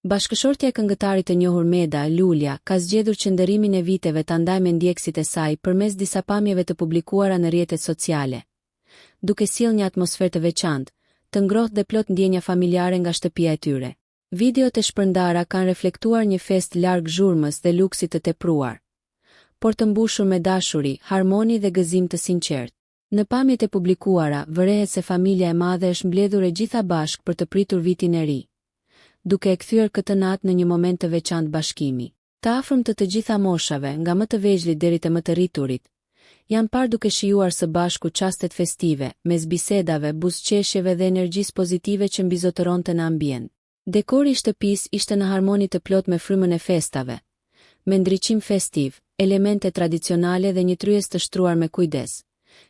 Bashkëshortja e këngëtarit të njohur Meda, Lulja, ka zgjedhur qëndërimin e viteve ta ndajë me ndjekësit e saj përmes disa pamjeve të publikuara në rrjetet sociale, duke sjellë një atmosferë të veçantë, të ngrohtë dhe plot ndjenja familjare nga shtëpia e tyre. Videot e shpërndara kanë reflektuar një festë larg zhurmës dhe luksit të tepruar, por të mbushur me dashuri, harmoni dhe gëzim të sinqertë. Në pamjet e publikuara, vërehet se familja e madhe është mbledhur e gjitha bashkë për të pritur vitin e ri, duke e kthyer këtë natë në një moment të veçantë bashkimi. Të afërmtë të gjitha moshave, nga më të vegjëlit deri te më të rriturit, janë parë duke shijuar së bashku çastet festive, mes bisedave, buzëqeshjeve dhe energjisë pozitive që mbizotëronte në ambient. Dekori i shtëpisë ishte në harmoni të plot me frymën e festave, me ndriçim festiv, elemente tradicionale dhe një tryez të shtruar me kujdes,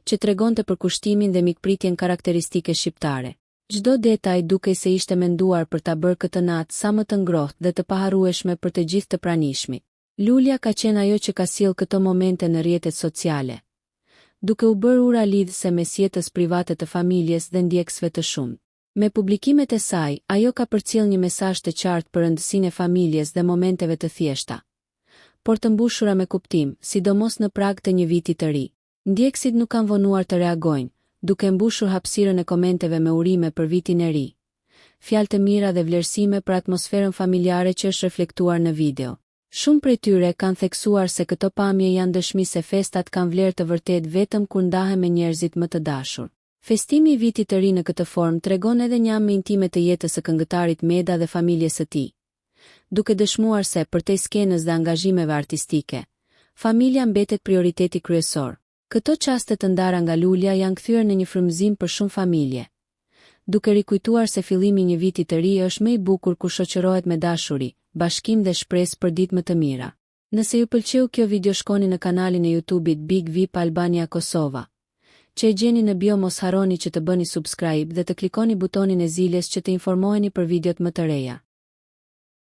që tregonte për kushtimin dhe mikpritjen karakteristike shqiptare. Çdo detaj dukej se ishte menduar për ta bërë këtë natë sa më të ngrohtë dhe të paharrueshme për të gjithë të pranishmit. Lulja ka qenë ajo që ka sjellë këto momente në rrjetet sociale, duke u bërë ura lidhëse mes jetës private të familjes dhe ndjekësve të shumtë. Me publikimet e saj, ajo ka përcjellë një mesazh të qartë për rëndësinë e familjes dhe momenteve të thjeshta, por të mbushura me kuptim, sidomos në prag të një viti të ri. Ndjekësit nuk kanë vonuar të reagojnë, duke mbushur hapësirën e komenteve me urime për vitin e ri, fjalë të mira dhe vlerësime për atmosferën familjare që është reflektuar në video. Shumë prej tyre kanë theksuar se këto pamje janë dëshmi se festat kanë vlerë të vërtetë vetëm kur ndahen me njerëzit më të dashur. Festimi i vitit të ri në këtë formë tregon edhe një anë intime të jetës së këngëtarit Meda dhe familjes së tij, duke dëshmuar se përtej skenës dhe angazhimeve artistike, familja mbetet prioriteti kryesor. Këto çaste të ndara nga Lulja janë kthyer në një frymëzim për shumë familje, duke rikujtuar se fillimi i një viti të ri është më i bukur kur shoqërohet me dashuri, bashkim dhe shpresë për ditë më të mira. Nëse ju pëlqeu kjo video, shkoni në kanalin e YouTube-it Big VIP Albania Kosova, që e gjeni në bio. Mos harroni që të bëni subscribe dhe të klikoni butonin e zilës që të informoheni për videot më të reja.